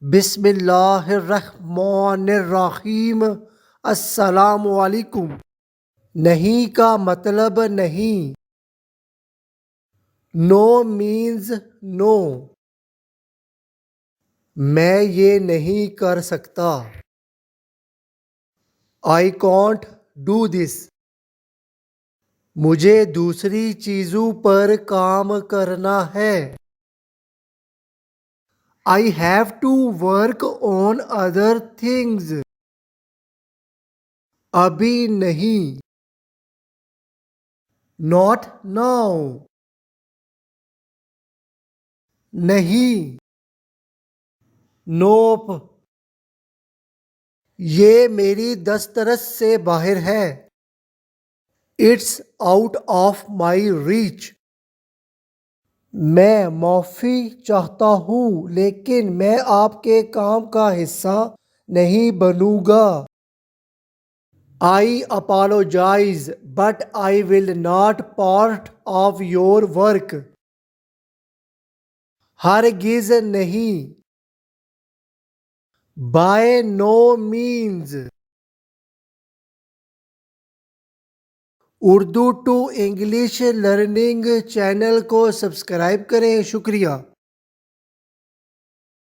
बिस्मिल्लाहिर्रहमानिर्रहीम। अस्सलामु अलैकुम। नहीं का मतलब नहीं। No means no. मैं ये नहीं कर सकता। I can't do this. मुझे दूसरी चीज़ों पर काम करना है। I have to work on other things. अभी नहीं। Not now. नहीं। नोप। ये मेरी दस्तरस से बाहर है। It's out of my reach. मैं माफ़ी चाहता हूँ लेकिन मैं आपके काम का हिस्सा नहीं बनूंगा। I apologise but I will not part of your work. हरगिज नहीं। By no means. Urdu to English learning channel को सब्सक्राइब करें। शुक्रिया।